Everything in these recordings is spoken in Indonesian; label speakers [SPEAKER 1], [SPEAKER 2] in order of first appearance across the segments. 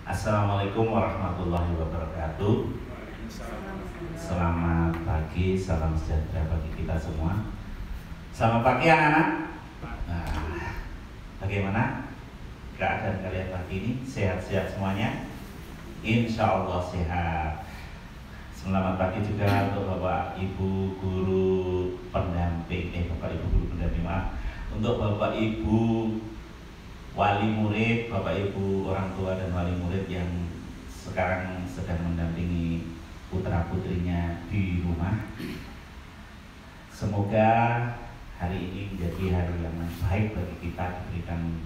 [SPEAKER 1] Assalamualaikum warahmatullahi wabarakatuh. Selamat pagi, salam sejahtera bagi kita semua. Selamat pagi anak-anak. Nah, bagaimana keadaan kalian pagi ini? Sehat-sehat semuanya? Insya Allah sehat. Selamat pagi juga untuk Bapak Ibu guru pendamping, Bapak Ibu guru pendamping, maaf. Untuk Bapak Ibu wali murid, Bapak Ibu orang tua dan wali murid yang sekarang sedang mendampingi putra putrinya di rumah. Semoga hari ini menjadi hari yang baik bagi kita, diberikan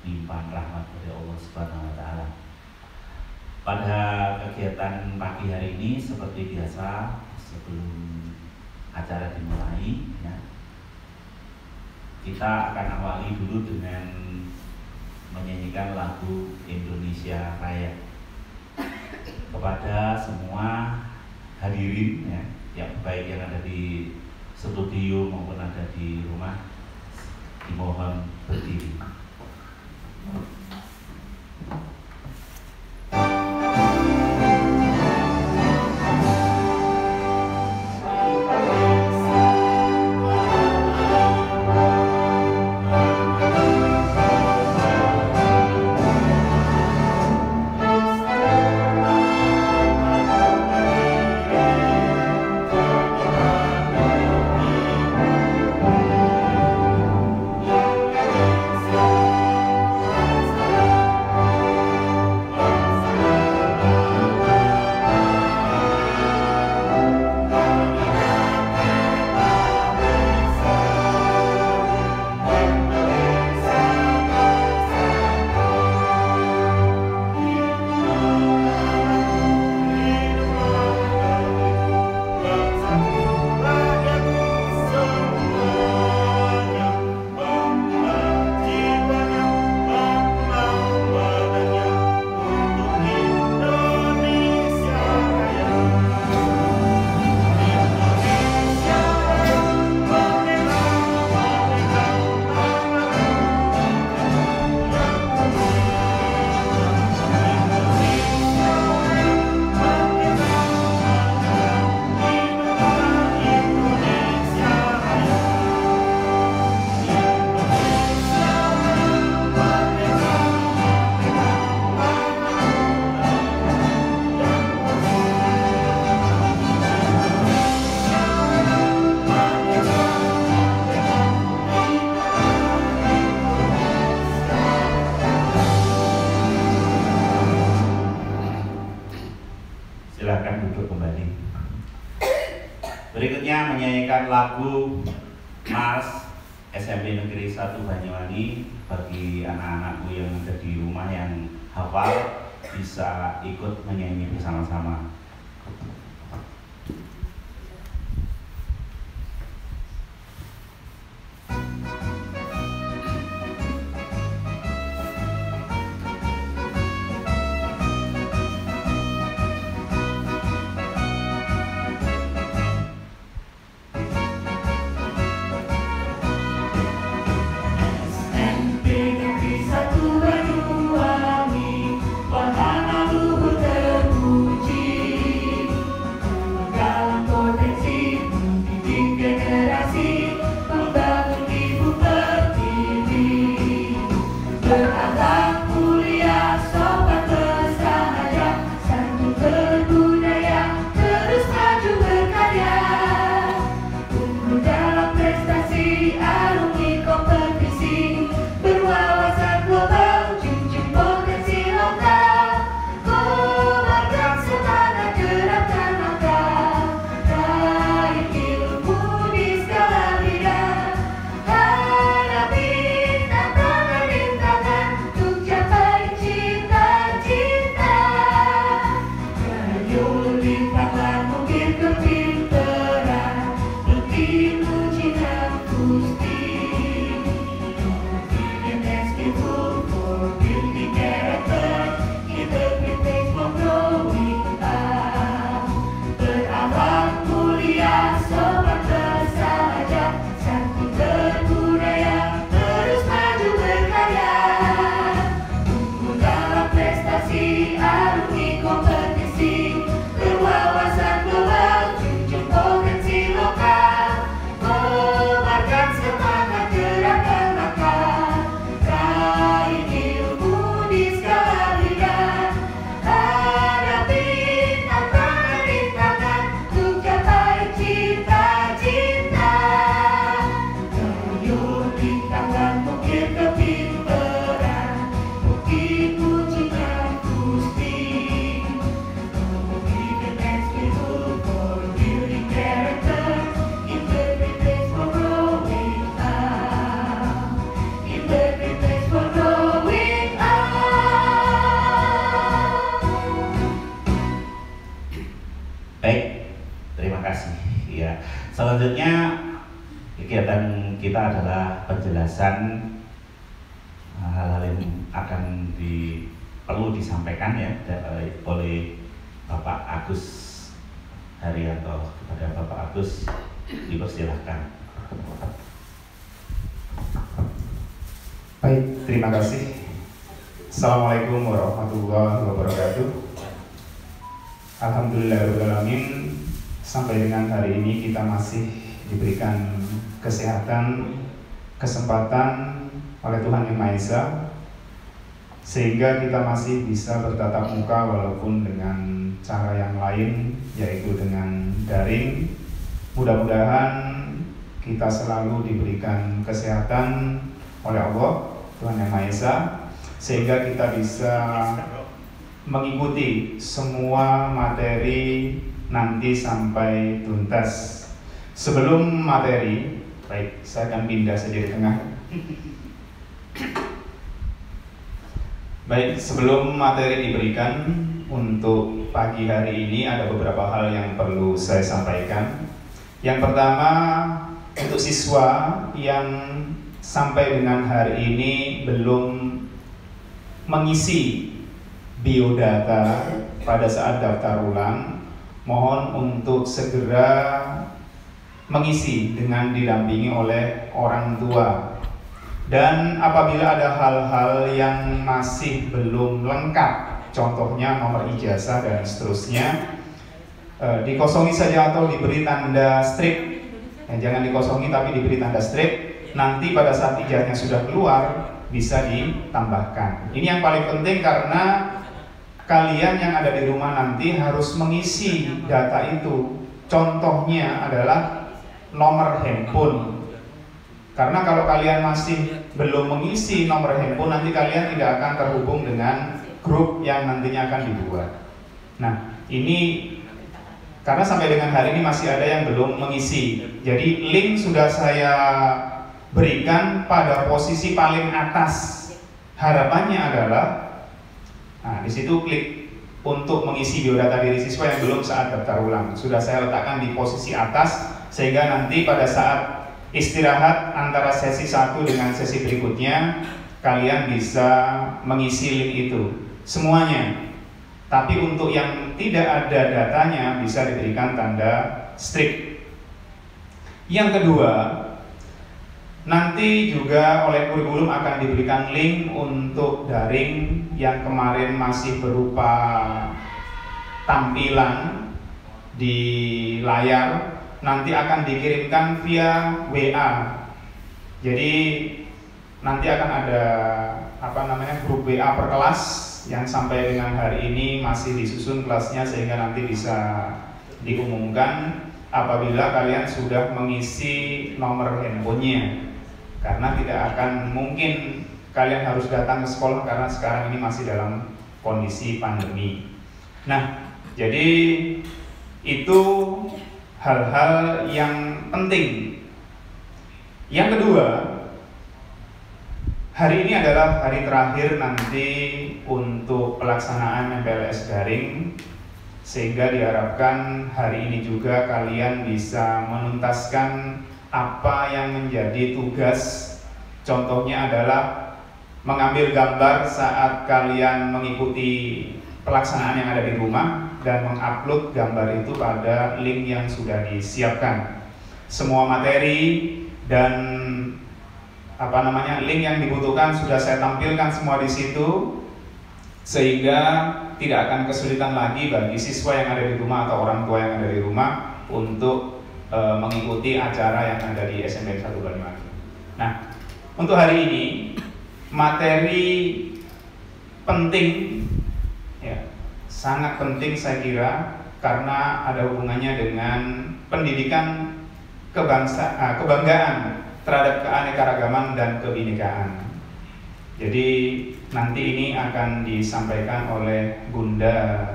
[SPEAKER 1] limpahan rahmat dari Allah Subhanahu wa taala. Pada kegiatan pagi hari ini seperti biasa, sebelum acara dimulai ya, kita akan awali dulu dengan menyanyikan lagu Indonesia Raya kepada semua hadirin ya, yang baik yang ada di studio maupun ada di rumah, dimohon berdiri. Silakan duduk kembali. Berikutnya menyanyikan lagu Mars SMP Negeri 1 Banyuwangi. Bagi anak-anakku yang ada di rumah yang hafal bisa ikut menyanyi bersama-sama. Selanjutnya kegiatan kita adalah penjelasan hal-hal yang akan perlu disampaikan ya oleh Bapak Agus Haryanto. Kepada Bapak Agus dipersilahkan.
[SPEAKER 2] Baik, terima kasih. Assalamualaikum warahmatullahi wabarakatuh. Alhamdulillahirrahmanirrahim. Sampai dengan hari ini kita masih diberikan kesehatan, kesempatan oleh Tuhan Yang Maha Esa, sehingga kita masih bisa bertatap muka walaupun dengan cara yang lain, yaitu dengan daring. Mudah-mudahan kita selalu diberikan kesehatan oleh Allah, Tuhan Yang Maha Esa, sehingga kita bisa mengikuti semua materi nanti sampai tuntas. Sebelum materi, baik, saya akan pindah saja di tengah. Baik, sebelum materi diberikan untuk pagi hari ini ada beberapa hal yang perlu saya sampaikan. Yang pertama, untuk siswa yang sampai dengan hari ini belum mengisi biodata pada saat daftar ulang, mohon untuk segera mengisi dengan didampingi oleh orang tua. Dan apabila ada hal-hal yang masih belum lengkap, contohnya nomor ijazah dan seterusnya, dikosongi saja atau diberi tanda strip. Jangan dikosongi tapi diberi tanda strip. Nanti pada saat ijazahnya sudah keluar bisa ditambahkan. Ini yang paling penting karena kalian yang ada di rumah nanti harus mengisi data itu. Contohnya adalah nomor handphone. Karena kalau kalian masih belum mengisi nomor handphone, nanti kalian tidak akan terhubung dengan grup yang nantinya akan dibuat. Nah, ini karena sampai dengan hari ini masih ada yang belum mengisi. Jadi link sudah saya berikan pada posisi paling atas. Harapannya adalah, nah di situ klik untuk mengisi biodata diri siswa yang belum saat daftar ulang. Sudah saya letakkan di posisi atas sehingga nanti pada saat istirahat antara sesi 1 dengan sesi berikutnya kalian bisa mengisi link itu semuanya. Tapi untuk yang tidak ada datanya bisa diberikan tanda strip. Yang kedua, nanti juga oleh kurikulum akan diberikan link untuk daring yang kemarin masih berupa tampilan di layar, nanti akan dikirimkan via WA. Jadi nanti akan ada grup WA per kelas yang sampai dengan hari ini masih disusun kelasnya sehingga nanti bisa diumumkan apabila kalian sudah mengisi nomor handphonenya. Karena tidak akan mungkin kalian harus datang ke sekolah karena sekarang ini masih dalam kondisi pandemi. Nah, jadi itu hal-hal yang penting. Yang kedua, hari ini adalah hari terakhir nanti untuk pelaksanaan MPLS daring, sehingga diharapkan hari ini juga kalian bisa menuntaskan apa yang menjadi tugas. Contohnya adalah mengambil gambar saat kalian mengikuti pelaksanaan yang ada di rumah dan mengupload gambar itu pada link yang sudah disiapkan. Semua materi dan link yang dibutuhkan sudah saya tampilkan semua di situ, sehingga tidak akan kesulitan lagi bagi siswa yang ada di rumah atau orang tua yang ada di rumah untuk mengikuti acara yang ada di SMPN 1 Banyuwangi. Nah, untuk hari ini materi penting, ya, sangat penting saya kira karena ada hubungannya dengan pendidikan kebanggaan terhadap keanekaragaman dan kebinekaan. Jadi nanti ini akan disampaikan oleh Bunda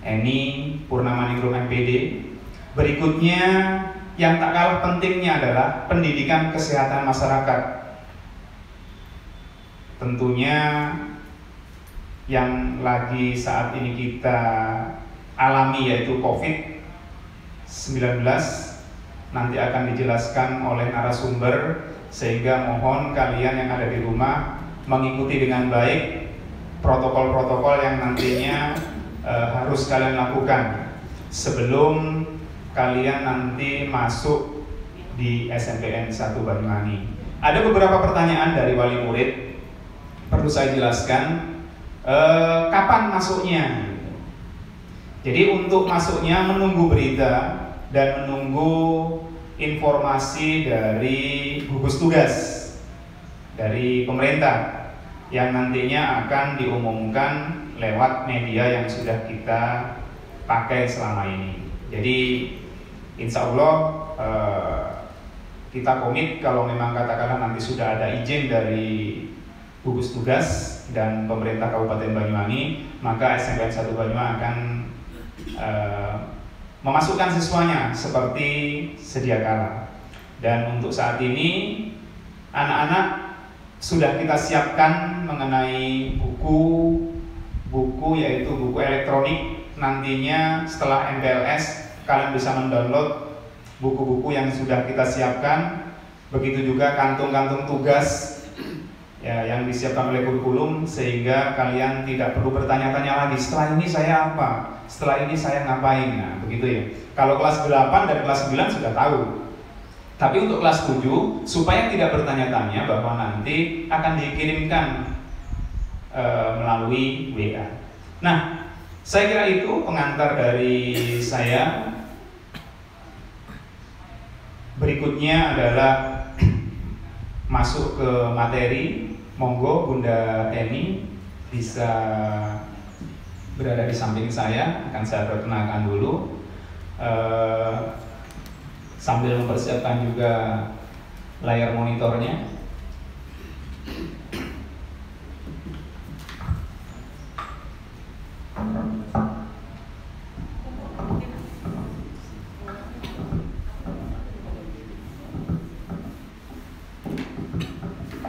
[SPEAKER 2] Eni Purnamaningrum MPD. Berikutnya yang tak kalah pentingnya adalah pendidikan kesehatan masyarakat. Tentunya yang lagi saat ini kita alami yaitu COVID-19 nanti akan dijelaskan oleh narasumber, sehingga mohon kalian yang ada di rumah mengikuti dengan baik protokol-protokol yang nantinya harus kalian lakukan sebelum kalian nanti masuk di SMPN 1 Banyuwangi. Ada beberapa pertanyaan dari wali murid, perlu saya jelaskan kapan masuknya. Jadi untuk masuknya menunggu berita dan menunggu informasi dari gugus tugas dari pemerintah yang nantinya akan diumumkan lewat media yang sudah kita pakai selama ini. Jadi insya Allah kita komit kalau memang katakanlah nanti sudah ada izin dari gugus tugas dan pemerintah Kabupaten Banyuwangi, maka SMPN 1 Banyuwangi akan memasukkan siswanya seperti sedia kala. Dan untuk saat ini anak-anak sudah kita siapkan mengenai buku yaitu buku elektronik. Nantinya setelah MPLS kalian bisa mendownload buku-buku yang sudah kita siapkan. Begitu juga kantung-kantung tugas ya, yang disiapkan oleh kurikulum, sehingga kalian tidak perlu bertanya-tanya lagi setelah ini saya apa, setelah ini saya ngapain. Nah begitu ya. Kalau kelas 8 dan kelas 9 sudah tahu. Tapi untuk kelas 7 supaya tidak bertanya-tanya bahwa nanti akan dikirimkan melalui WA. Nah, saya kira itu pengantar dari saya. Berikutnya adalah masuk ke materi. Monggo Bunda Eni bisa berada di samping saya, akan saya perkenalkan dulu. Sambil mempersiapkan juga layar monitornya.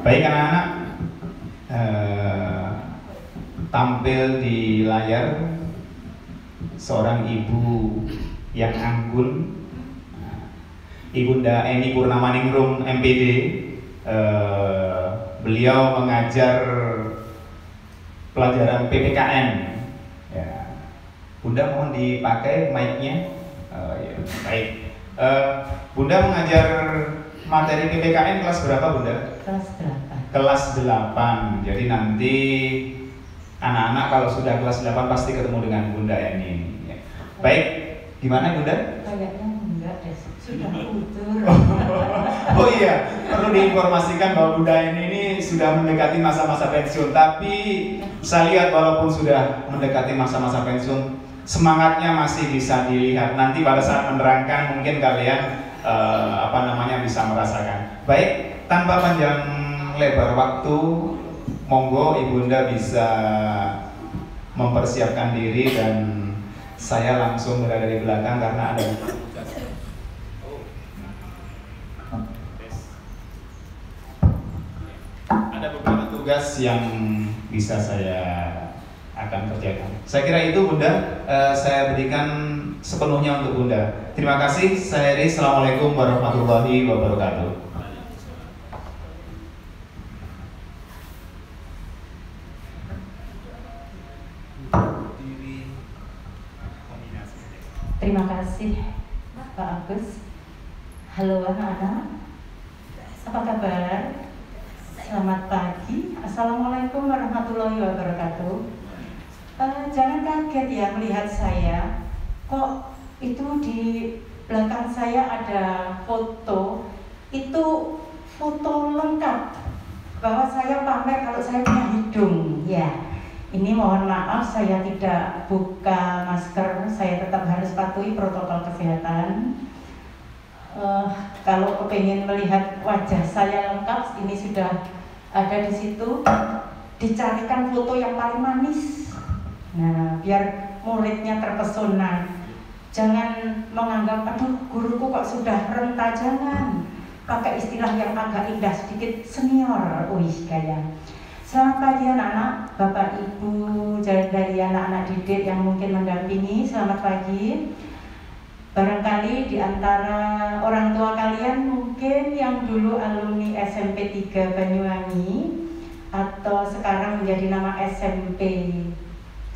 [SPEAKER 2] Baik anak-anak, tampil di layar seorang ibu yang anggun, Ibunda Eni Purnamaningrum MPD. Beliau mengajar pelajaran PPKN ya. Bunda mohon dipakai mic-nya. Ya, baik. Bunda mengajar materi PPKN kelas berapa Bunda?
[SPEAKER 3] Kelas 8.
[SPEAKER 2] Kelas 8. Jadi nanti anak-anak kalau sudah kelas 8 pasti ketemu dengan Bunda Eni ya. Baik, gimana Bunda?
[SPEAKER 3] Kayaknya enggak deh, sudah utur.
[SPEAKER 2] Oh iya, perlu diinformasikan bahwa Bunda Eni ini sudah mendekati masa-masa pensiun. Tapi saya lihat walaupun sudah mendekati masa-masa pensiun, semangatnya masih bisa dilihat. Nanti pada saat menerangkan mungkin kalian bisa merasakan. Baik, tanpa panjang lebar waktu, monggo Ibunda bisa mempersiapkan diri dan saya langsung berada di belakang karena ada beberapa tugas yang bisa saya akan kerjakan. Saya kira itu Bunda, saya berikan sepenuhnya untuk Bunda. Terima kasih. Saya Eri. Assalamualaikum warahmatullahi wabarakatuh.
[SPEAKER 3] Terima kasih Pak Agus. Halo anak-anak, apa kabar? Selamat pagi. Assalamualaikum warahmatullahi wabarakatuh. Jangan kaget ya melihat saya. Kok itu di belakang saya ada foto. Itu foto lengkap bahwa saya pamer kalau saya punya hidung. Ya, ini mohon maaf saya tidak buka masker. Saya tetap harus patuhi protokol kesehatan. Kalau kepengen melihat wajah saya lengkap, ini sudah ada di situ. Dicarikan foto yang paling manis. Nah, biar muridnya terpesona. Jangan menganggap, aduh guruku kok sudah renta, jangan. Pakai istilah yang agak indah sedikit, senior. Wih, gaya. Selamat pagi anak-anak, Bapak Ibu dari anak-anak didik yang mungkin mendampingi. Selamat pagi. Barangkali di antara orang tua kalian mungkin yang dulu alumni SMP 3 Banyuwangi atau sekarang menjadi nama SMP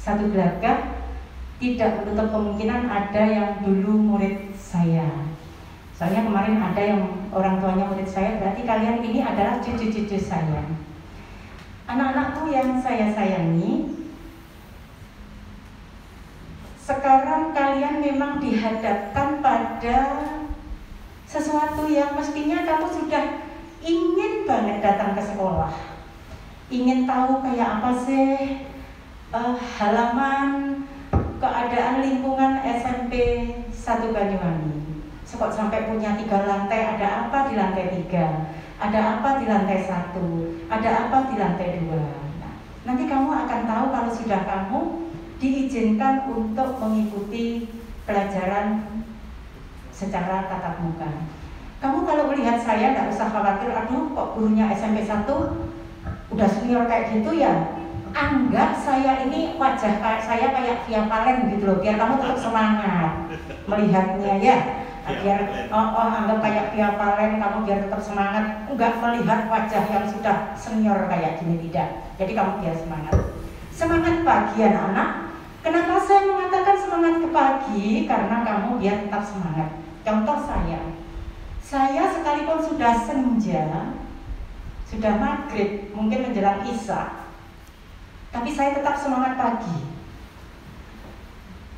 [SPEAKER 3] 1 Glagah, tidak menutup kemungkinan ada yang dulu murid saya. Soalnya kemarin ada yang orang tuanya murid saya, berarti kalian ini adalah cucu-cucu saya. Anak-anakku yang saya sayangi, sekarang kalian memang dihadapkan pada sesuatu yang mestinya kamu sudah ingin banget datang ke sekolah, ingin tahu kayak apa sih halaman, keadaan lingkungan SMP 1 Banyuwangi. Kok sampai punya 3 lantai, ada apa di lantai 3, ada apa di lantai 1, ada apa di lantai 2. Nah, nanti kamu akan tahu kalau sudah kamu diizinkan untuk mengikuti pelajaran secara tatap muka. Kamu kalau melihat saya tidak usah khawatir, aduh kok gurunya SMP 1 udah senior kayak gitu ya. Anggap saya ini wajah saya kayak Via Valen gitu loh, biar kamu tetap semangat melihatnya ya. Biar anggap kayak Via Valen, kamu biar tetap semangat, enggak melihat wajah yang sudah senior kayak gini, tidak. Jadi kamu biar semangat. Semangat pagi anak-anak. Kenapa saya mengatakan semangat ke pagi? Karena kamu biar tetap semangat. Contoh saya sekalipun sudah senja, sudah maghrib, mungkin menjelang isya, tapi saya tetap semangat pagi.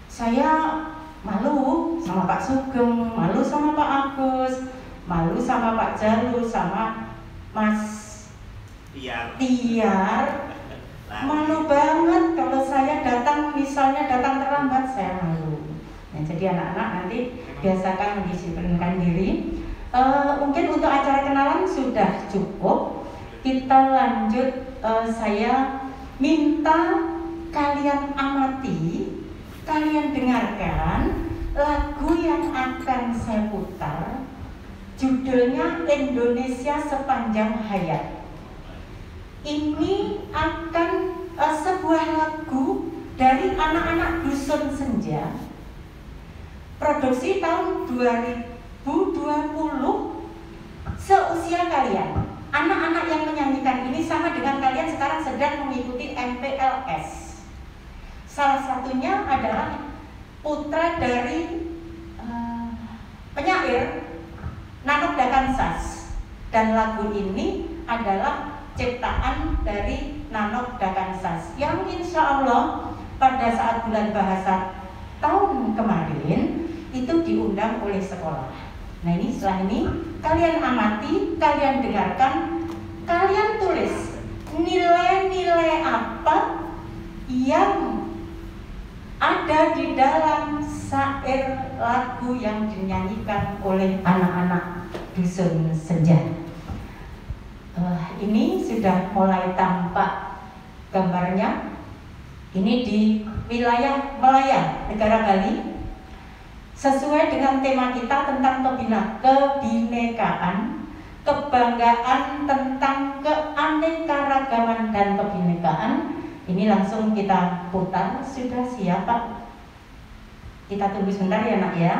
[SPEAKER 3] Saya malu sama Pak Sugeng, malu sama Pak Agus, malu sama Pak Jalu, sama Mas Tiar. Malu banget kalau saya datang, misalnya datang terlambat, saya malu. Nah, jadi anak-anak nanti biasakan mendisiplinkan diri. Mungkin untuk acara kenalan sudah cukup. Kita lanjut. Saya minta kalian amati, kalian dengarkan lagu yang akan saya putar. Judulnya Indonesia Sepanjang Hayat. Ini akan sebuah lagu dari anak-anak Dusun Senja, produksi tahun 2020, seusia kalian. Anak-anak yang menyanyikan ini sama dengan kalian sekarang sedang mengikuti MPLS. Salah satunya adalah putra dari penyair Nanok Dakansas, dan lagu ini adalah ciptaan dari Nanok Dakansas yang insya Allah pada saat bulan bahasa tahun kemarin itu diundang oleh sekolah. Nah ini setelah ini kalian amati, kalian dengarkan, kalian tulis nilai-nilai apa yang ada di dalam syair lagu yang dinyanyikan oleh anak-anak Dusun Senja. Ini sudah mulai tampak gambarnya. Ini di wilayah Melaya, negara Bali. Sesuai dengan tema kita tentang kebinekaan, kebanggaan tentang keanekaragaman dan kebinekaan. Ini langsung kita putar. Sudah siap Pak? Kita tunggu sebentar ya nak ya.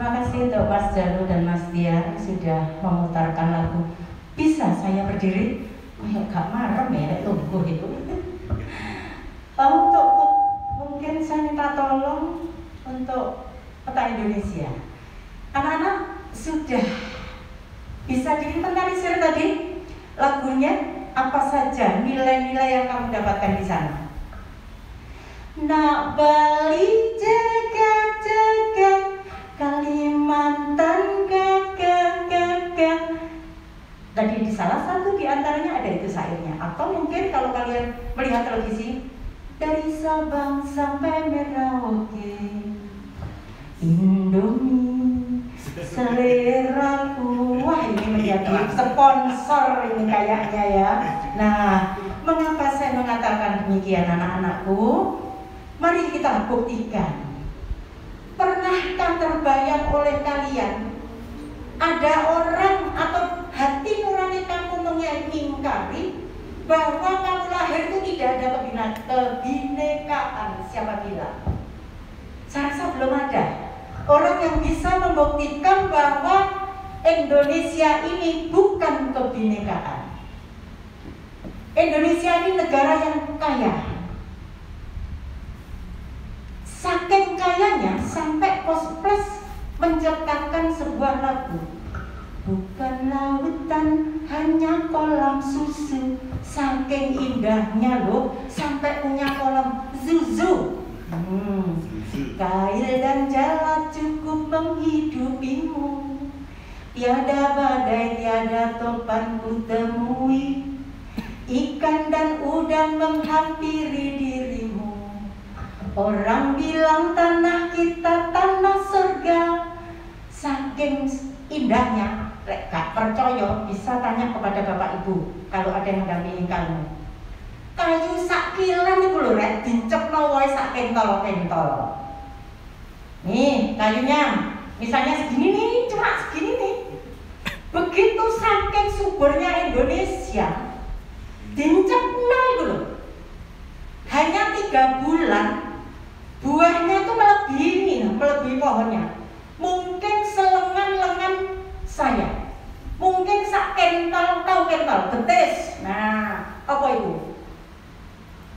[SPEAKER 3] Terima kasih untuk Mas Jalu dan Mas Tiar sudah memutarkan lagu Bisa Saya Berdiri. Kayak gak marem ya, tunggu itu. Untuk mungkin saya minta tolong untuk peta Indonesia. Anak-anak sudah bisa diinventarisir tadi lagunya, apa saja nilai-nilai yang kamu dapatkan di sana. Nak Bali jaga-jaga, Kalimantan gagah-gagah. Tadi di salah satu di antaranya ada itu syairnya. Atau mungkin kalau kalian melihat televisi, dari Sabang sampai Merauke, Indomie seleraku. Wah, ini menjadi sponsor ini kayaknya ya. Nah, mengapa saya mengatakan demikian anak-anakku? Mari kita buktikan. Pernahkah terbayang oleh kalian ada orang atau hati nurani kamu mengingkari bahwa kamu lahir itu tidak ada kebinekaan? Siapa bilang? Saya rasa belum ada orang yang bisa membuktikan bahwa Indonesia ini bukan kebinekaan. Indonesia ini negara yang kaya. Saking kayanya sampai Kosplash menciptakan sebuah lagu. Bukan lautan, hanya kolam susu. Saking indahnya loh, sampai punya kolam zuzu. Kail dan jala cukup menghidupimu. Tiada badai, tiada topan ku temui. Ikan dan udang menghampiri dirimu. Orang bilang tanah kita tanah surga. Saking indahnya, gak percaya bisa tanya kepada bapak ibu kalau ada yang mendampingi kamu. Kayu sak kilan itu lho rek, dicepno wae sak kentol-kentol. Nih kayunya, misalnya segini nih, cuma segini nih. Begitu saking suburnya Indonesia, dicepno itu lho. Hanya 3 bulan buahnya itu melebihi pohonnya. Mungkin selengan-lengan saya, mungkin sak kentol, tahu kentol, betis. Nah, apa itu?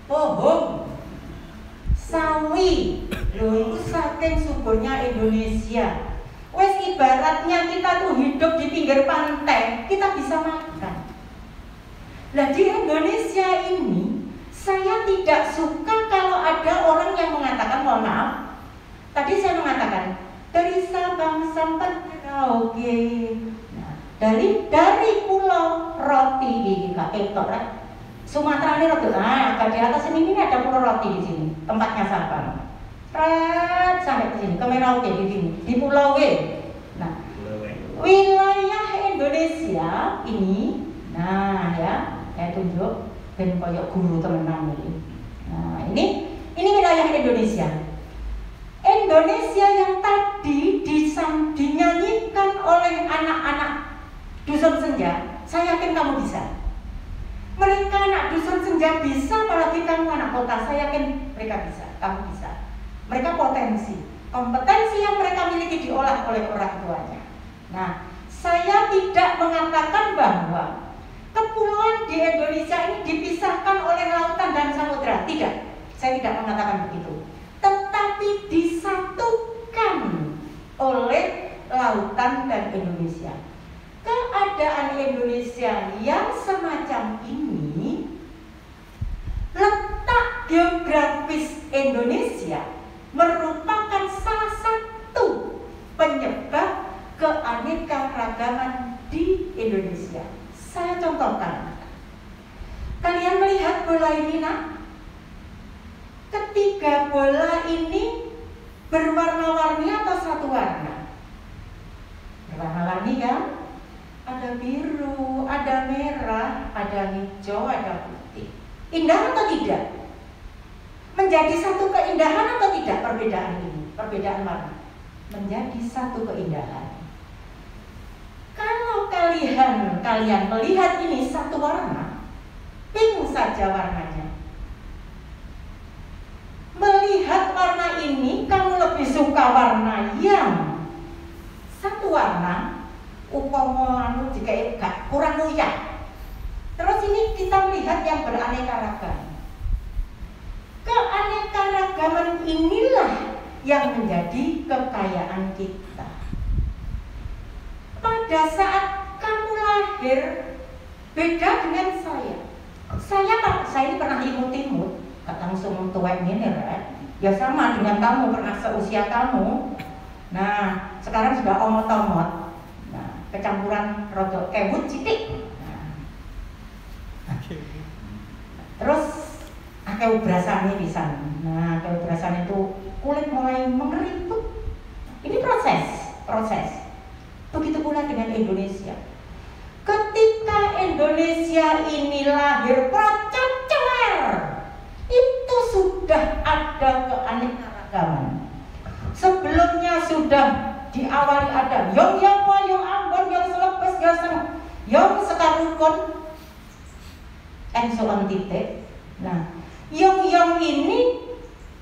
[SPEAKER 3] Pohon, sawi. Loh, itu saking suburnya Indonesia. Wes ibaratnya kita tuh hidup di pinggir pantai, kita bisa makan. Nah, di Indonesia ini saya tidak suka kalau ada orang yang mengatakan, mohon maaf, tadi saya mengatakan dari Sabang sampai Merauke. Nah, dari pulau roti di Etor, Sumatera ini roti. Agak di atas ini ada pulau roti di sini, tempatnya Sabang. Sampai ke sini, ke Merauke di sini, di Pulau W. Nah, wilayah Indonesia ini, nah ya, saya tunjuk. Dan koyok guru temenan ini. Nah, ini wilayah Indonesia. Indonesia yang tadi dinyanyikan oleh anak-anak dusun senja. Saya yakin kamu bisa. Mereka anak dusun senja bisa, apalagi kamu anak kota. Saya yakin mereka bisa, kamu bisa. Mereka kompetensi yang mereka miliki diolah oleh orang tuanya. Nah, saya tidak mengatakan bahwa kepulauan di Indonesia ini dipisahkan oleh lautan dan samudera. Tidak, saya tidak mengatakan begitu. Tetapi disatukan oleh lautan dan Indonesia. Keadaan Indonesia yang semacam ini, letak geografis Indonesia merupakan salah satu penyebab keanekaragaman di Indonesia. Saya contohkan. Kalian melihat bola ini, nak? Ketiga bola ini berwarna-warni atau satu warna? Berwarna-warni kan? Ada biru, ada merah, ada hijau, ada putih. Indah atau tidak? Menjadi satu keindahan atau tidak perbedaan ini? Perbedaan warna menjadi satu keindahan. Kalau kalian melihat ini satu warna, pink saja warnanya. Melihat warna ini, kamu lebih suka warna yang lanang, upama anu jika gak kurang uyah. Terus ini kita melihat yang beraneka ragam. Keanekaragaman inilah yang menjadi kekayaan kita. Pada saat kamu lahir, beda dengan saya. Saya pernah imut-imut, gak langsung tuwek ini, ya sama dengan kamu, pernah seusia kamu. Nah, sekarang sudah omot-omot. Nah, kecampuran rodok kewut citik. Nah. Terus akeh ubrasane pisan. Nah, akeh ubrasane itu kulit mulai mengeriput. Ini proses. Begitu pula dengan Indonesia. Ketika Indonesia ini lahir pracacer, itu sudah ada keanekaragaman. Sebelumnya sudah diawali ada Yong Yapo, Yong Ambon, Yong Selebes, Yong Sekarukun, and so on titik. Nah, Yong ini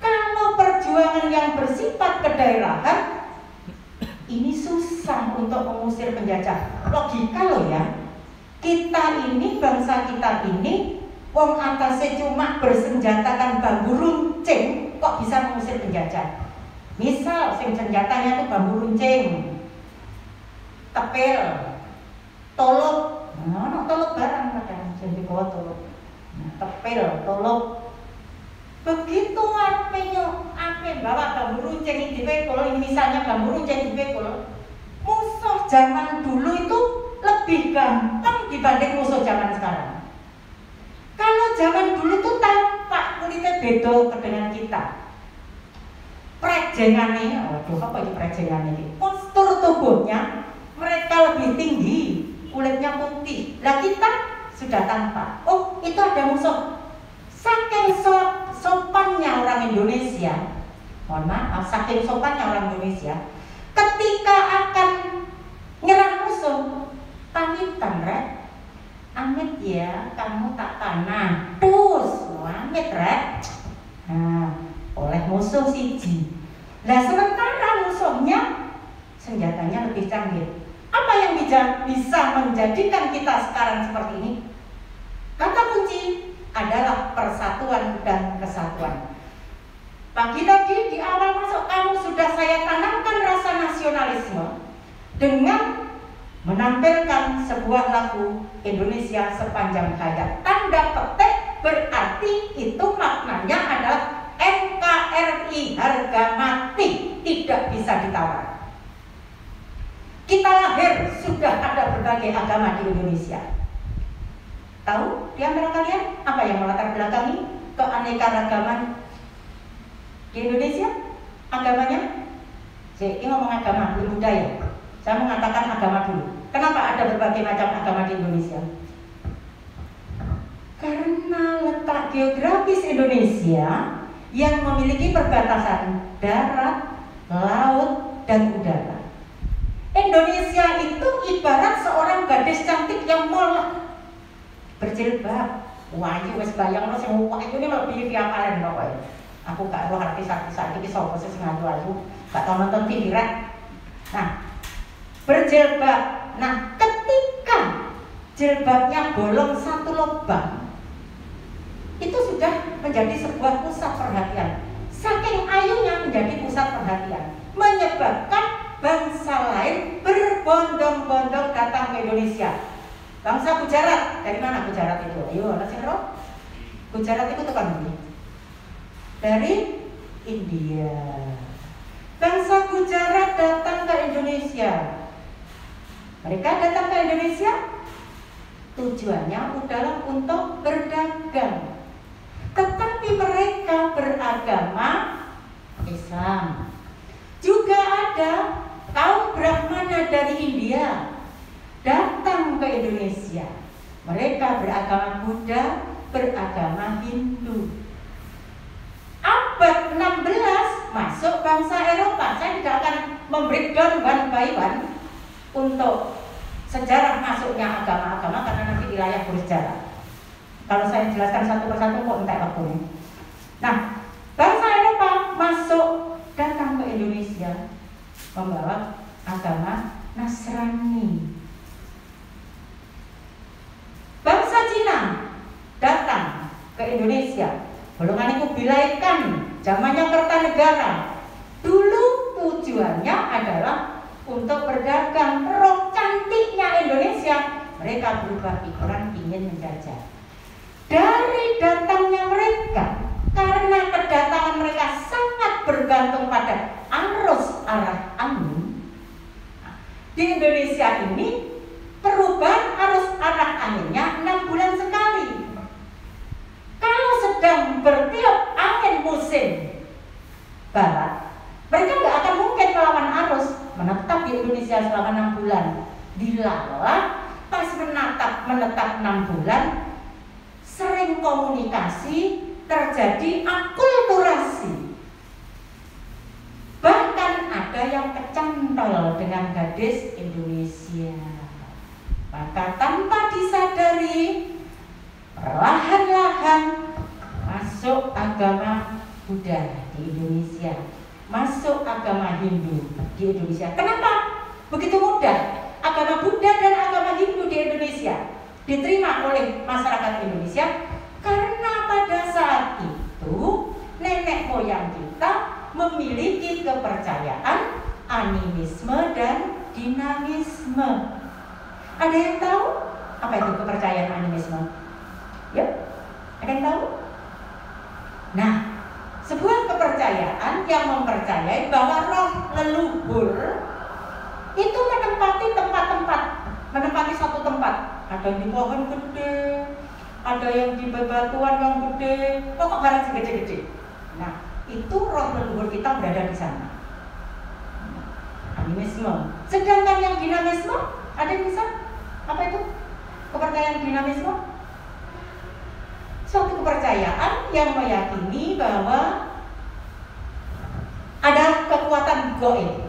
[SPEAKER 3] kalau perjuangan yang bersifat kedaerahan ini susah untuk mengusir penjajah. Logika loh ya. Kita ini, bangsa kita ini, wong atasnya cuma bersenjatakan bambu runcing, kok bisa mengusir penjajah? Misal, senjatanya itu bambu runcing, tepil, tolok, nah, tolok barang kadang, jadi bawa tolok, nah, tepil, tolok. Begitu ape bawa bambu runcing dipikul, misalnya bambu runcing dipikul, musuh zaman dulu itu lebih gampang dibanding musuh zaman sekarang. Kalau zaman dulu tuh tampak kulitnya beda dengan kita. Prejengannya, waduh apa itu prejengannya? Postur tubuhnya mereka lebih tinggi, kulitnya putih. Lah kita sudah tampak. Oh, itu ada musuh. Saking sopannya orang Indonesia, mohon maaf, saking sopannya orang Indonesia, ketika akan nyerang musuh, pamitan, Rek. Amit ya, kamu tak tanah. Terus, amit, Rek. Nah, oleh musuh siji. Nah, sementara musuhnya senjatanya lebih canggih. Apa yang bisa menjadikan kita sekarang seperti ini? Kata kunci adalah persatuan dan kesatuan. Pagi tadi di awal masuk kamu sudah saya tanamkan rasa nasionalisme dengan menampilkan sebuah lagu Indonesia Sepanjang Hayat. Tanda petik berarti itu maknanya adalah NKRI harga mati, tidak bisa ditawar. Kita lahir sudah ada berbagai agama di Indonesia. Tahu di antara kalian apa yang melatar belakangi keanekaragaman di Indonesia? Agamanya? Ini ngomong agama, belum budaya. Saya mengatakan agama dulu. Kenapa ada berbagai macam agama di Indonesia? Karena letak geografis Indonesia yang memiliki perbatasan darat, laut, dan udara. Indonesia itu ibarat seorang gadis cantik yang molek berjilbab. Wayu wis bayang lo sing wayu ini lebih viapalen pokoknya. Aku gak roh artis-artis iki sapa sing ngayu-ayu, gak tau nonton TV rek. Nah, berjilbab. Nah, ketika jilbabnya bolong satu lubang, itu sudah menjadi sebuah pusat perhatian. Saking ayunya menjadi pusat perhatian, menyebabkan bangsa lain berbondong-bondong datang ke Indonesia. Bangsa Gujarat, dari mana Gujarat itu? Ayo, ada sing roh? Gujarat itu tukang bumi. Dari India. Bangsa Gujarat datang ke Indonesia. Mereka datang ke Indonesia tujuannya adalah untuk berdagang. Tetapi mereka beragama Islam. Juga ada kaum Brahmana dari India datang ke Indonesia. Mereka beragama Buddha, beragama Hindu. Abad 16 masuk bangsa Eropa. Saya tidak akan membreakdown one by one untuk sejarah masuknya agama-agama karena nanti wilayah bersejarah. Kalau saya jelaskan satu persatu kok entek waktunya. Nah, bangsa Eropa masuk datang ke Indonesia membawa agama Nasrani. Bangsa Cina datang ke Indonesia. Golongan itu bilaikan zamannya Kertanegara. Dulu tujuannya adalah untuk berdagang. Roh cantiknya Indonesia, mereka berubah pikiran ingin menjajah. Dari datangnya mereka, karena kedatangan mereka sangat bergantung pada arus arah angin, di Indonesia ini perubahan arus arah anginnya 6 bulan sekali. Kalau sedang bertiup angin musim barat, mereka nggak akan mungkin melawan arus, menetap di Indonesia selama 6 bulan. Dilalah pas menetap 6 bulan, sering komunikasi, terjadi akulturasi. Bahkan ada yang kecantol dengan gadis Indonesia. Maka tanpa disadari, perlahan-lahan masuk agama Buddha di Indonesia, masuk agama Hindu di Indonesia. Kenapa begitu mudah agama Buddha dan agama Hindu di Indonesia diterima oleh masyarakat Indonesia? Karena pada saat itu nenek moyang kita memiliki kepercayaan animisme dan dinamisme. Ada yang tahu apa itu kepercayaan animisme? Ya, ada yang tahu? Nah, sebuah kepercayaan yang mempercayai bahwa roh leluhur itu menempati satu tempat. Ada yang di pohon gede, ada yang di bebatuan yang gede, pokok barang segede-gede. Nah, itu roh leluhur kita berada di sana. Animisme. Sedangkan yang dinamisme, ada yang bisa? Apa itu? Kepercayaan dinamisme? Suatu kepercayaan yang meyakini bahwa ada kekuatan goib.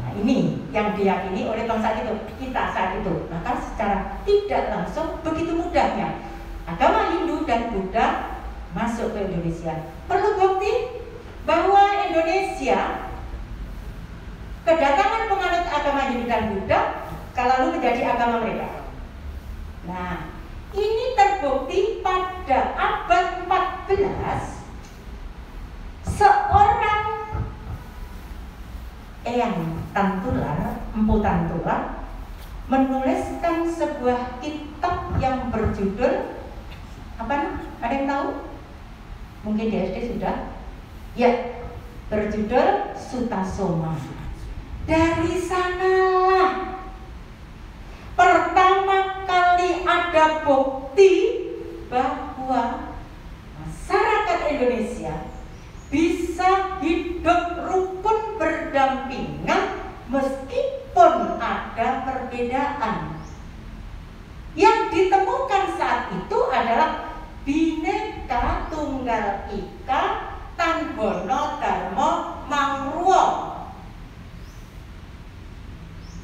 [SPEAKER 3] Nah, ini yang diyakini oleh bangsa itu, kita saat itu. Maka secara tidak langsung begitu mudahnya agama Hindu dan Buddha masuk ke Indonesia. Perlu bukti bahwa Indonesia kedatangan penganut agama Hindu dan Buddha lalu menjadi agama mereka. Nah, ini terbukti pada abad 14 seorang Eyang Tantular, Empu Tantular menuliskan sebuah kitab yang berjudul apa? Ada yang tahu? Mungkin di SD sudah. Ya, berjudul Sutasoma. Dari sanalah pertama kali ada bukti bahwa masyarakat Indonesia bisa hidup rukun berdampingan meskipun ada perbedaan. Yang ditemukan saat itu adalah Bhinneka Tunggal Ika Tanbono Dharma Mangruo.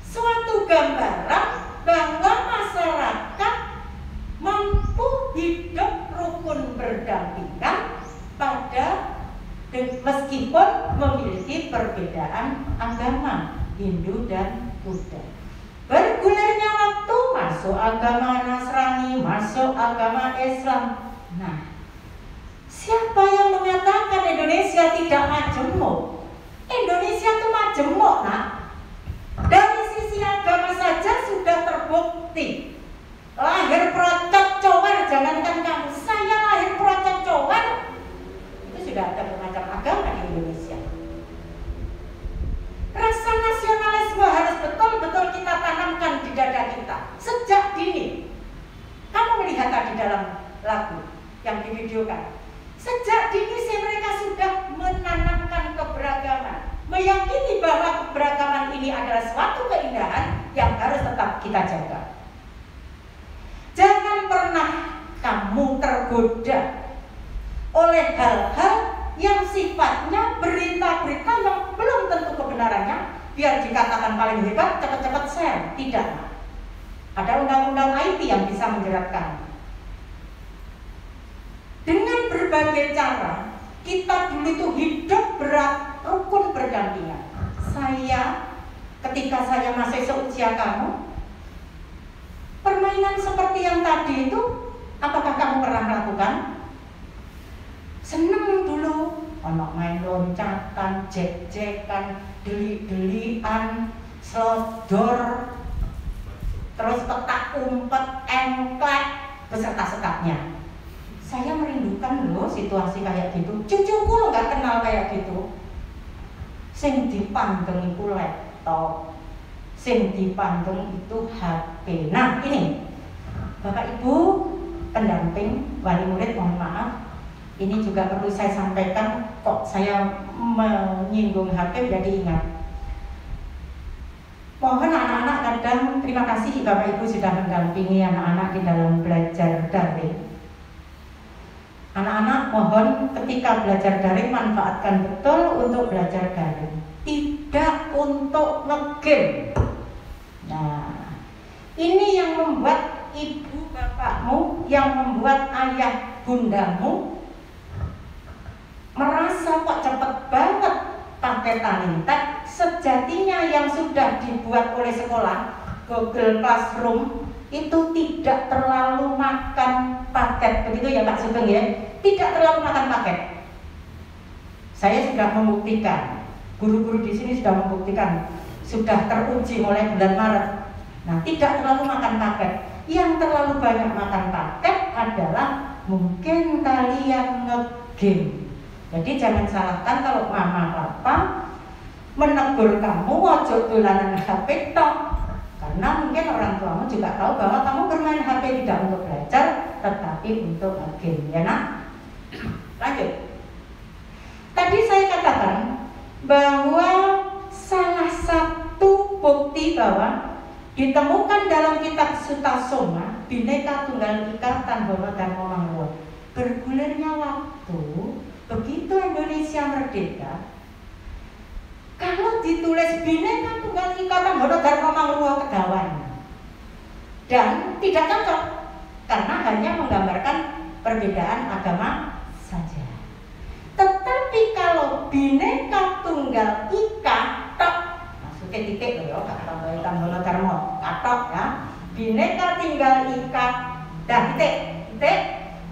[SPEAKER 3] Suatu gambaran bahwa masyarakat mampu hidup rukun berdampingan meskipun memiliki perbedaan agama Hindu dan Buddha. Bergulirnya waktu masuk agama Nasrani, masuk agama Islam. Nah, siapa yang mengatakan Indonesia tidak majemuk? Indonesia itu majemuk, nak. Dari sisi agama saja sudah terbukti. Lahir procot cowar, jangankan kamu, saya lahir procot cowar. Itu sudah ada bermacam agama di Indonesia. Rasa nasionalisme harus betul-betul kita tanamkan di dada kita sejak dini. Kamu melihat tadi dalam lagu yang divideokan, sejak dini mereka sudah menanamkan keberagaman, meyakini bahwa keberagaman ini adalah suatu keindahan yang harus tetap kita jaga. Jangan pernah kamu tergoda oleh hal-hal yang sifatnya berita-berita yang belum tentu kebenarannya, biar dikatakan paling hebat, cepat-cepat share. Tidak. Ada undang-undang IT yang bisa menjeratkan. Dengan berbagai cara, kita dulu itu hidup rukun berdampingan. Ketika saya yang masih seusia kamu? Permainan seperti yang tadi itu, apakah kamu pernah melakukan? Seneng dulu, ono main loncatan, jek-jekan, delik-delikan, slodor, terus petak umpet, engklek, beserta sekapnya. Saya merindukan loh situasi kayak gitu. Cucuku lo nggak kenal kayak gitu. Sing dipandeng itu laptop, sing dipandeng itu HP. Nah ini Bapak Ibu pendamping wali murid, mohon maaf, ini juga perlu saya sampaikan. Kok saya menyinggung HP jadi ingat. Mohon anak-anak kadang, terima kasih Bapak Ibu sudah mendampingi anak-anak di dalam belajar daring. Anak-anak mohon ketika belajar daring manfaatkan betul untuk belajar daring, tidak untuk nge-game. Nah, ini yang membuat ibu bapakmu, yang membuat ayah bundamu merasa kok cepet banget pakai Tanintek. Sejatinya yang sudah dibuat oleh sekolah, Google Classroom, itu tidak terlalu makan paket, begitu ya Pak Sugeng ya? Tidak terlalu makan paket. Saya sudah membuktikan, guru-guru di sini sudah membuktikan, sudah teruji mulai bulan Maret. Nah, tidak terlalu makan paket. Yang terlalu banyak makan paket adalah mungkin kalian nge-game. Jadi jangan salahkan kalau mama papa menegur kamu ojo dolanan HP tok. Karena mungkin orang tuamu juga tahu bahwa kamu bermain HP tidak untuk belajar, tetapi untuk nge-game, ya nak? Lanjut. Tadi saya katakan bahwa salah satu bukti bahwa ditemukan dalam kitab Sutasoma, Bhinneka Tunggal Ika Tanhono Dharma Mangruo, bergulirnya waktu begitu Indonesia merdeka. Kalau ditulis Bhinneka Tunggal Ika Tanhono Dharma Mangruo Kedawan, dan tidak cocok karena hanya menggambarkan perbedaan agama saja. Tetapi kalau Bhinneka Tunggal Ika tok, maksudnya titik loh ya, kata Tanhono Dharma katok ya, Bhinneka Tunggal Ika dan titik,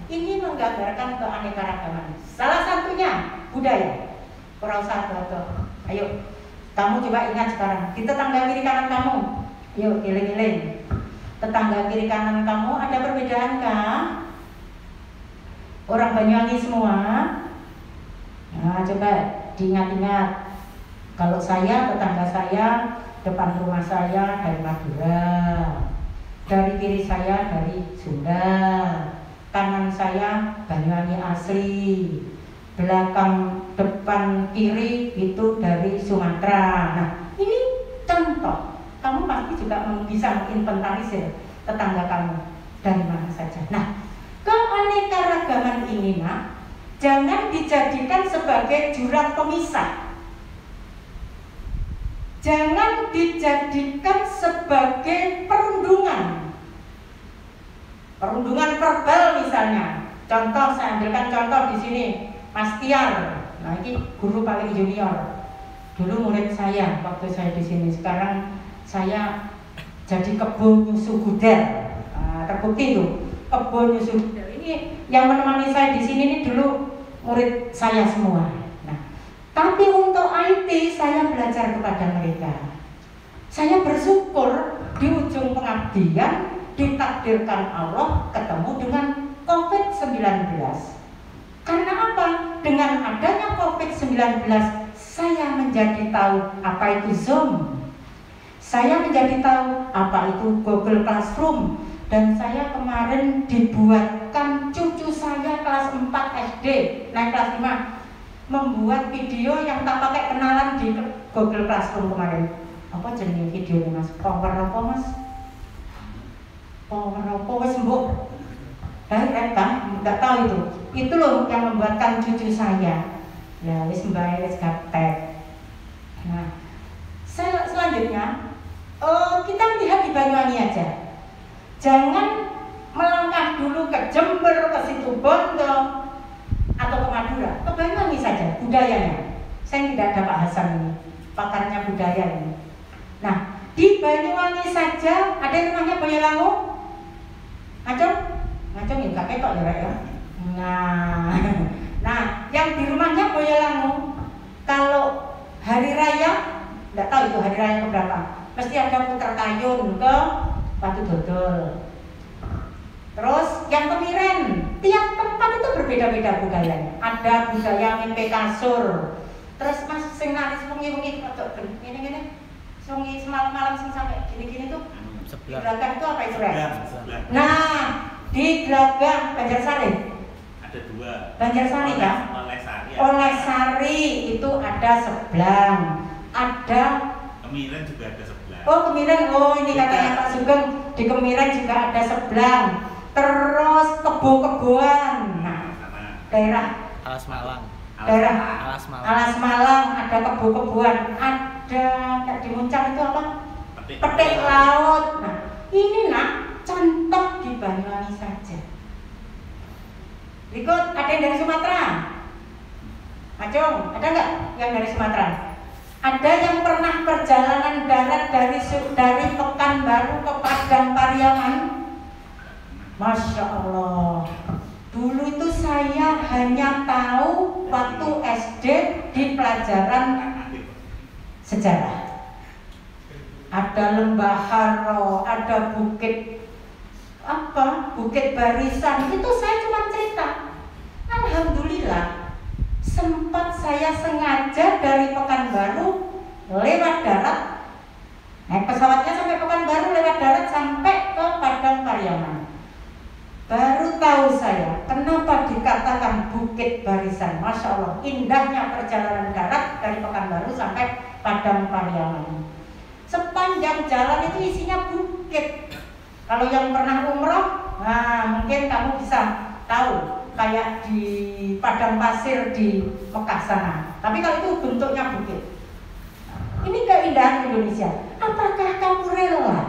[SPEAKER 3] ini menggambarkan keanekaragaman. Salah satunya budaya. Ora usah bodoh. Ayo, kamu coba ingat sekarang, di tetangga kiri kanan kamu, yuk giling-giling. Tetangga kiri kanan kamu ada perbedaan kah? Orang Banyuwangi semua? Nah, coba diingat-ingat. Kalau saya, tetangga saya, depan rumah saya dari Madura, dari kiri saya dari Sunda, kanan saya Banyuwangi asli, belakang depan kiri itu dari Sumatera. Nah, ini contoh. Kamu pasti juga bisa menginventarisir tetangga kamu dari mana saja. Nah, keanekaragaman ini nak, jangan dijadikan sebagai jurang pemisah. Jangan dijadikan sebagai perundungan. Perundungan verbal misalnya. Contoh, saya ambilkan contoh di sini. Mas Tiar, nah ini guru paling junior. Dulu murid saya waktu saya di sini. Sekarang saya jadi kebo nyusu gudel. Nah, terbukti tuh kebo nyusu gudel. Ini yang menemani saya di sini ini dulu murid saya semua. Nah, tapi untuk IT saya belajar kepada mereka. Saya bersyukur di ujung pengabdian ditakdirkan Allah ketemu dengan COVID-19. Karena apa? Dengan adanya COVID-19, saya menjadi tahu apa itu Zoom. Saya menjadi tahu apa itu Google Classroom. Dan saya kemarin dibuatkan cucu saya kelas 4 SD, naik kelas 5, membuat video yang tak pakai kenalan di Google Classroom kemarin. Apa jenis videonya mas? Power apa mas? Power apa? Wes sembuh. Kan? Nggak tahu itu. Itu loh yang membuatkan cucu saya. Ya, wis mbae wis gaptek. Nah, selanjutnya kita melihat di Banyuwangi aja. Jangan melangkah dulu ke Jember, ke Situbondo, atau ke Madura. Ke Banyuwangi saja budayanya. Saya tidak ada Pak Hasan ini, pakarnya budaya ini. Nah, Di Banyuwangi saja ada yang rumahnya Boyolangu? Ngacung? Ngacung ya, gak ketok ya. Nah, yang di rumahnya Boyolangu, kalau hari raya, nggak tahu itu hari raya keberapa, mesti ada puter kayun ke Batu Dodol. Terus yang Kemiren, tiap tempat itu berbeda-beda budayanya. Ada budaya mimpi kasur. Terus mas sing naris wengi-wengi kok gini-gini. Sungi semalam-malam sing sampai gini-gini tuh. Di Gelagah itu apa itu, Ren? Nah, di Gelagah Banjarsari.
[SPEAKER 1] Ada dua.
[SPEAKER 3] Banjarsari ya? Olehsari itu ada Seblang. Ada
[SPEAKER 1] Kemiren juga ada Seblang.
[SPEAKER 3] Oh, Kemiren. Oh, ini katanya Pak Sugeng, di Kemiren juga ada Seblang. Terus kebo-keboan. Nah, daerah
[SPEAKER 4] Alas Malang.
[SPEAKER 3] Daerah
[SPEAKER 4] Alas
[SPEAKER 3] Malang ada kebo-keboan. Ada di Muncang itu apa? Petik laut. Nah, ini nak contoh di Banyuwangi saja. Berikut ada yang dari Sumatera. Acung, ada nggak yang dari Sumatera? Ada yang pernah perjalanan darat dari Pekanbaru ke Padang Pariaman? Masya Allah. Dulu itu saya hanya tahu waktu SD di pelajaran sejarah. Ada Lembah Haro, ada Bukit Bukit Barisan. Itu saya cuma cerita. Alhamdulillah, sempat saya sengaja dari Pekanbaru lewat darat, naik pesawatnya sampai Pekanbaru, lewat darat sampai ke Padang Pariaman. Baru tahu saya kenapa dikatakan Bukit Barisan. Masya Allah, indahnya perjalanan darat dari Pekanbaru sampai Padang Pariaman. Sepanjang jalan itu isinya bukit. Kalau yang pernah umroh, nah mungkin kamu bisa tahu, kayak di padang pasir di Mekah sana. Tapi kalau itu bentuknya bukit. Ini keindahan Indonesia. Apakah kamu rela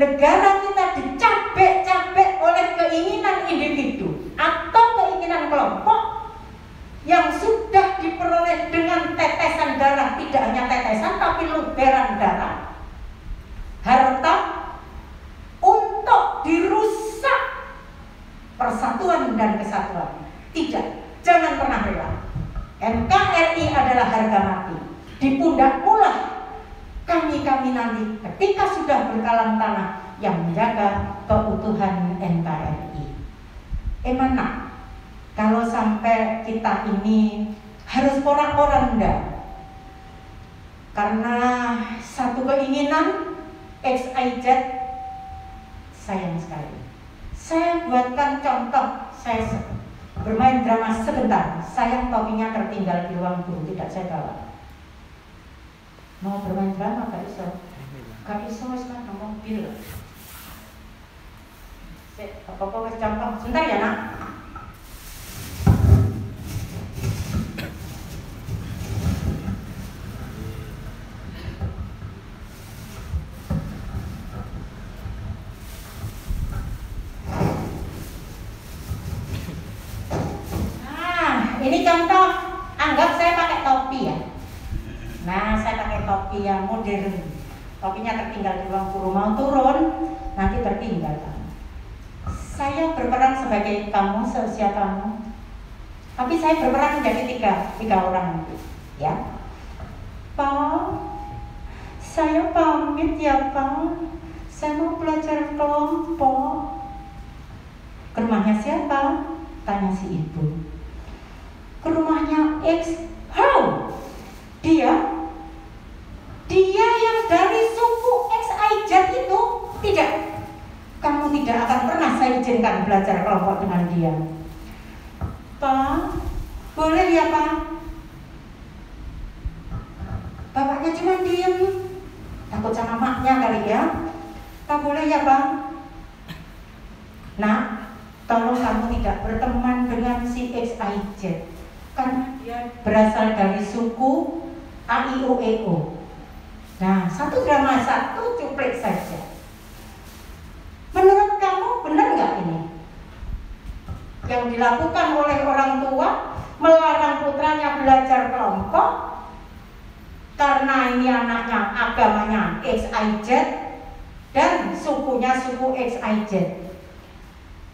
[SPEAKER 3] negara kita dicabek-cabek oleh keinginan individu atau keinginan kelompok yang sudah diperoleh dengan tetesan darah, tidak hanya tetesan tapi luberan darah, harta, untuk dirusak persatuan dan kesatuan? Tidak, jangan pernah rela. NKRI adalah harga mati. Di pundakmu lah kami nanti ketika sudah berkalang tanah yang menjaga keutuhan NKRI. Mana kalau sampai kita ini harus porak-poranda karena satu keinginan XYZ, sayang sekali. Saya buatkan contoh, saya bermain drama sebentar, sayang topinya tertinggal di ruang guru, tidak saya bawa. Mau bermain drama gak iso, wis kan mobil. Apa-apa wis contoh, sebentar ya nak. Ini contoh, anggap saya pakai topi ya. Nah, saya pakai topi yang modern. Topinya tertinggal di ruang guru, mau turun nanti tertinggal kamu. Saya berperan sebagai kamu, seusia kamu. Tapi saya berperan menjadi tiga orang, ya. Pak, saya pamit ya Pak. Saya mau belajar kelompok. Ke rumahnya siapa? Tanya si ibu. Ke rumahnya X. How? Dia yang dari suku XYZ itu. Tidak. Kamu tidak akan pernah saya izinkan belajar kelompok dengan dia. Pak, boleh ya Pak? Bapaknya cuma diem, takut sama maknya kali ya. Pak, boleh ya Pak? Nah, tolong kamu tidak berteman dengan si XYZ karena dia berasal dari suku AIOEO. Nah, satu drama satu cuplik saja. Menurut kamu benar nggak ini? Yang dilakukan oleh orang tua melarang putranya belajar kelompok karena ini anaknya agamanya XIZ dan sukunya suku XIZ.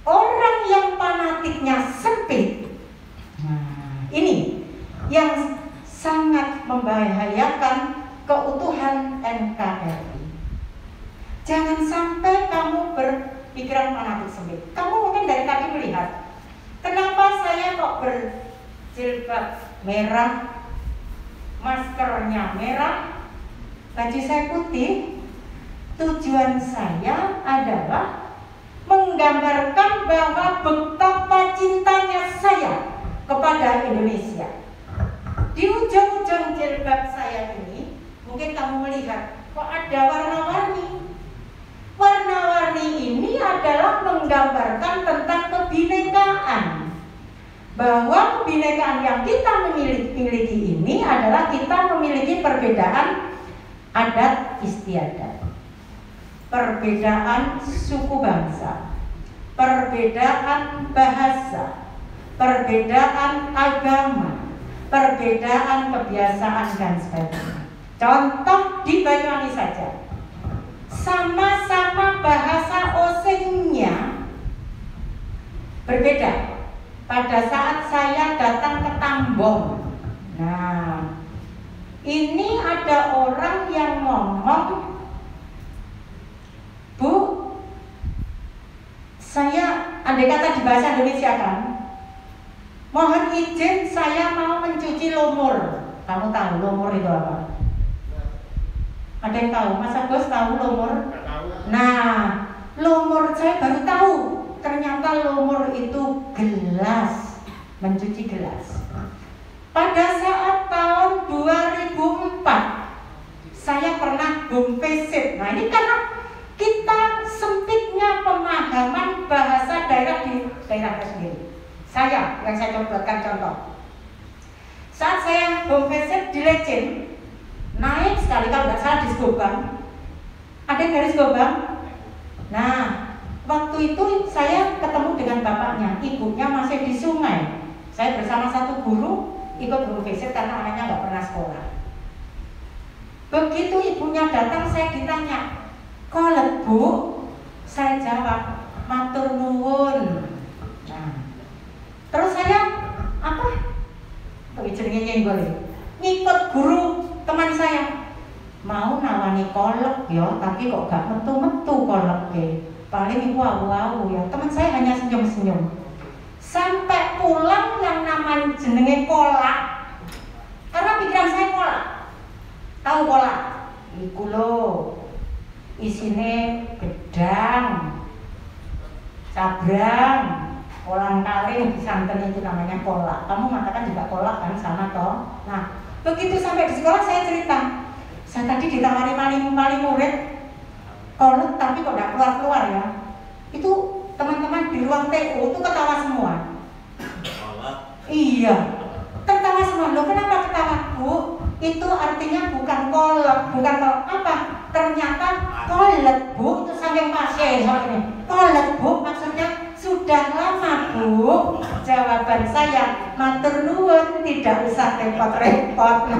[SPEAKER 3] Orang yang fanatiknya sempit, nah, ini yang sangat membahayakan keutuhan NKRI. Jangan sampai kamu berpikiran fanatik sempit. Kamu mungkin dari tadi melihat, kenapa saya kok berjilbab merah, maskernya merah, baju saya putih? Tujuan saya adalah menggambarkan bahwa betapa cintanya saya kepada Indonesia. Di ujung-ujung jilbab saya ini, mungkin kamu melihat, kok ada warna-warni. Warna-warni ini adalah menggambarkan tentang kebinekaan. Bahwa kebinekaan yang kita miliki ini adalah kita memiliki perbedaan adat istiadat, perbedaan suku bangsa, perbedaan bahasa, perbedaan agama, perbedaan kebiasaan dan sebagainya. Contoh di Banyuwangi saja, sama-sama bahasa Osingnya berbeda. Pada saat saya datang ke Tambong, nah ini ada orang yang ngomong, Bu, saya andai kata di bahasa Indonesia kan, mohon izin saya mau mencuci lumur. Kamu tahu lumur itu apa? Ada yang tahu? Mas Agus tahu lumur? Nah, lumur saya baru tahu. Ternyata lumur itu gelas, mencuci gelas. Pada saat tahun 2004, saya pernah home visit. Nah ini karena kita sempitnya pemahaman bahasa daerah di daerah sendiri. Yang saya cobakan contoh. Saat saya home visit di Lecin, naik sekali kalau nggak salah di Skobang. Ada yang dari Skobang? Nah, waktu itu saya ketemu dengan bapaknya, ibunya masih di sungai. Saya bersama satu guru ikut home visit karena anaknya nggak pernah sekolah. Begitu ibunya datang, saya ditanya, "Kolet Bu?" Saya jawab, "Matur nuwun." Nah, terus saya apa? Jenenge ngikut guru teman saya. Mau nawani kolek ya, tapi kok gak metu-metu koleknya. Paling ibu awu-awu ya. Teman saya hanya senyum-senyum. Sampai pulang yang namanya jenenge kolak. Karena pikiran saya kolak. Tahu kolak? Iku lho. Isine gedang, cabrang, kolang kaling disanten itu namanya kolak. Kamu mengatakan juga kolak kan, sama toh? Nah, begitu sampai di sekolah saya cerita. Saya tadi ditawari maling murid kolak tapi kok gak keluar-keluar ya. Itu teman-teman di ruang TU itu ketawa semua. Iya, tertawa semua. Loh kenapa ketawa Bu? Itu artinya bukan kolak, bukan kolak apa? Ternyata kolak Bu, itu saking pasien soalnya. Kolak Bu maksudnya sudah lama Bu. Jawaban saya, matur nuwun, tidak usah repot-repot.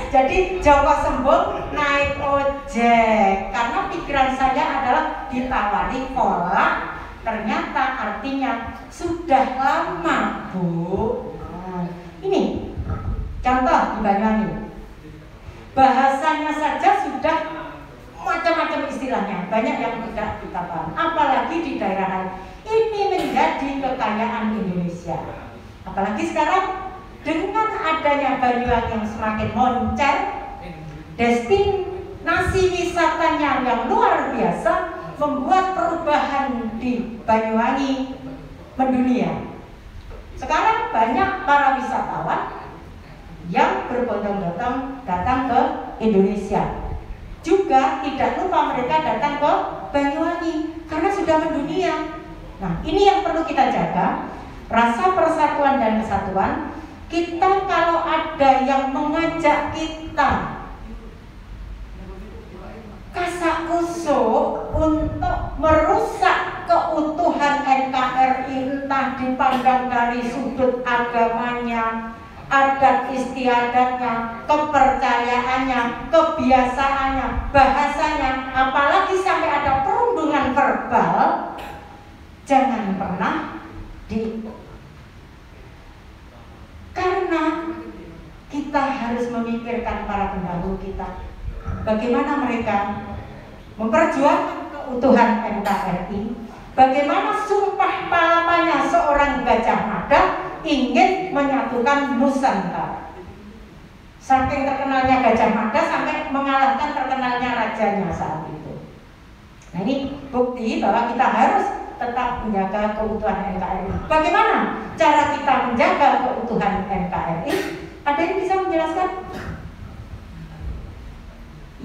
[SPEAKER 3] Jadi Jawa Sembung naik ojek karena pikiran saya adalah ditawari kolak, ternyata artinya sudah lama Bu. Nah, ini contoh di Banyuwangi. Bahasanya saja sudah macam-macam istilahnya, banyak yang tidak kita paham. Apalagi di daerah lain. Ini menjadi kekayaan Indonesia. Apalagi sekarang dengan adanya Banyuwangi yang semakin moncer, destinasi wisatanya yang luar biasa, membuat perubahan di Banyuwangi mendunia. Sekarang banyak para wisatawan yang berbondong-bondong datang ke Indonesia. Juga tidak lupa mereka datang ke Banyuwangi karena sudah mendunia. Nah, ini yang perlu kita jaga, rasa persatuan dan kesatuan. Kita kalau ada yang mengajak kita kasak-kusuk untuk merusak keutuhan NKRI, entah dipandang dari sudut agamanya, adat istiadatnya, kepercayaan sikapnya, kebiasaannya, bahasanya, apalagi sampai ada perundungan verbal, jangan pernah karena kita harus memikirkan para pendahulu kita, bagaimana mereka memperjuangkan keutuhan NKRI, bagaimana sumpah palapanya seorang Gajah Mada ingin menyatukan Nusantara. Saking terkenalnya Gajah Mada sampai mengalahkan terkenalnya rajanya saat itu. Nah, ini bukti bahwa kita harus tetap menjaga keutuhan NKRI. Bagaimana cara kita menjaga keutuhan NKRI? Ada yang bisa menjelaskan?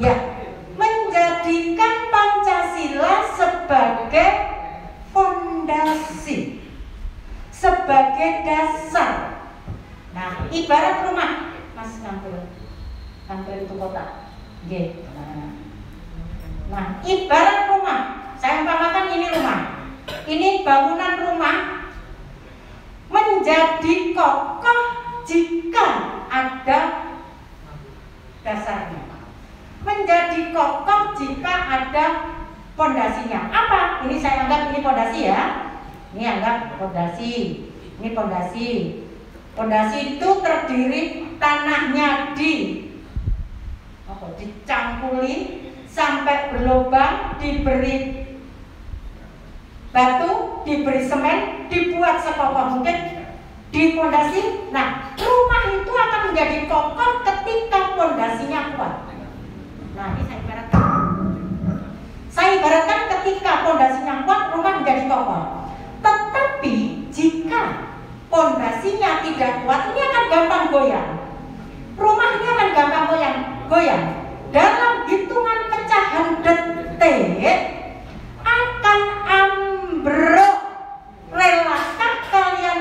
[SPEAKER 3] Ya, menjadikan Pancasila sebagai fondasi, sebagai dasar. Nah, ibarat rumah. Mas tampil itu kota. Oke. Nah, ibarat rumah. Saya umpamakan ini rumah. Ini bangunan rumah menjadi kokoh jika ada dasarnya. Menjadi kokoh jika ada pondasinya. Apa? Ini saya anggap ini pondasi ya. Ini anggap pondasi. Ini pondasi. Pondasi itu terdiri tanahnya dicangkuli sampai berlubang, diberi batu, diberi semen, dibuat sekokoh mungkin di pondasi. Nah, rumah itu akan menjadi kokoh ketika pondasinya kuat. Nah, ini saya ibaratkan ketika pondasinya kuat, rumah menjadi kokoh. Tetapi jika pondasinya tidak kuat, ini akan gampang goyang. Rumah ini akan gampang goyang. Dalam hitungan pecahan detik akan ambruk. Relakah kalian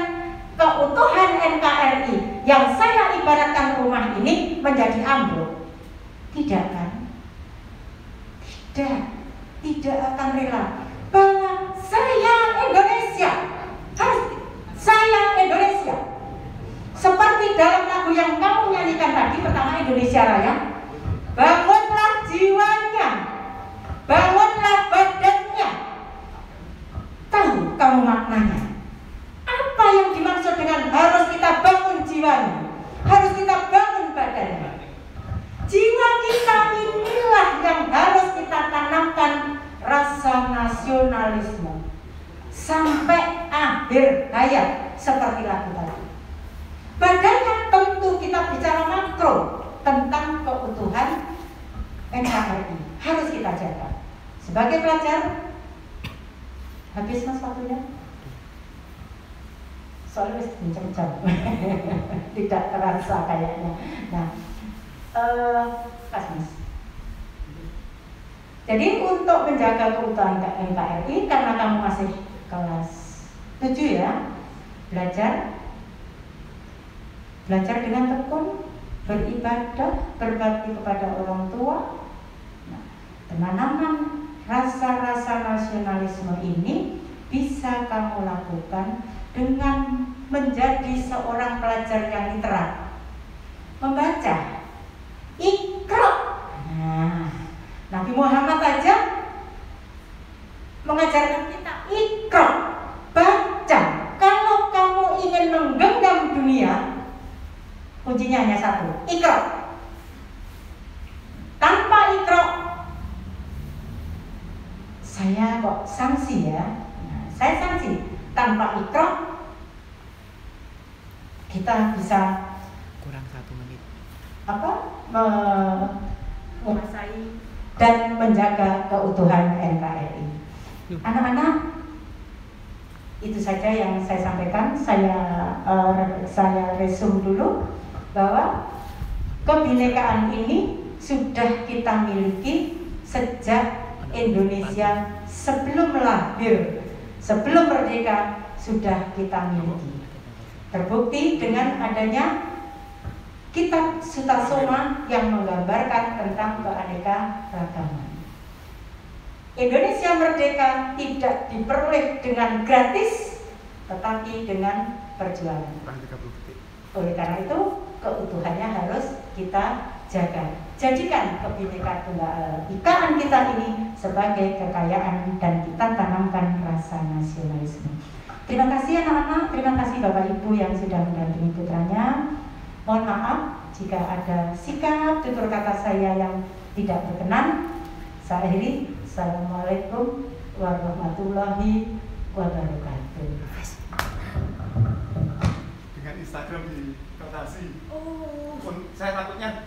[SPEAKER 3] keutuhan NKRI yang saya ibaratkan rumah ini menjadi ambruk? Tidak kan? Tidak akan rela. Bahwa saya Indonesia, seperti dalam lagu yang kamu nyanyikan tadi, pertama Indonesia Raya, bangunlah jiwanya, bangunlah badannya. Tahu kamu maknanya? Apa yang dimaksud dengan harus kita bangun jiwanya, harus kita bangun badannya? Jiwa kita inilah yang harus kita tanamkan rasa nasionalisme sampai akhir hayat, seperti lagu tadi. Badannya tentu kita bicara makro tentang keutuhan NKRI, harus kita jaga. Sebagai pelajar, habis mas waktunya? Soalnya wis jam tidak terasa kayaknya. Nah, pas mas. Jadi untuk menjaga keutuhan NKRI, karena kamu masih kelas 7 ya, belajar dengan tekun, beribadah, berbakti kepada orang tua. Nah, penanaman rasa-rasa nasionalisme ini bisa kamu lakukan dengan menjadi seorang pelajar yang literat, membaca, Iqra. Nah, Nabi Muhammad aja mengajarkan kita Iqra, baca. Kalau kamu ingin menggenggam dunia, kuncinya hanya satu, Iqra. Tanpa Iqra, saya kok sanksi ya. Nah, saya sanksi. Tanpa Iqra, kita bisa
[SPEAKER 4] kurang 1 menit.
[SPEAKER 3] Menguasai dan menjaga keutuhan NKRI. Anak-anak, itu saja yang saya sampaikan. Saya resume dulu bahwa kebinekaan ini sudah kita miliki sejak Indonesia sebelum lahir, sebelum merdeka sudah kita miliki. Terbukti dengan adanya kitab Sutasoma yang menggambarkan tentang keanekaragaman. Indonesia merdeka tidak diperoleh dengan gratis, tetapi dengan perjuangan. Oleh karena itu, keutuhannya harus kita jaga. Jadikan Kebinekaan Tunggal Ika kita ini sebagai kekayaan dan kita tanamkan rasa nasionalisme. Terima kasih anak-anak, terima kasih Bapak Ibu yang sudah mendampingi putranya. Mohon maaf jika ada sikap tutur kata saya yang tidak berkenan. Saya akhiri. Assalamualaikum warahmatullahi wabarakatuh.
[SPEAKER 5] Dengan Instagram dibatasi. Oh, saya takutnya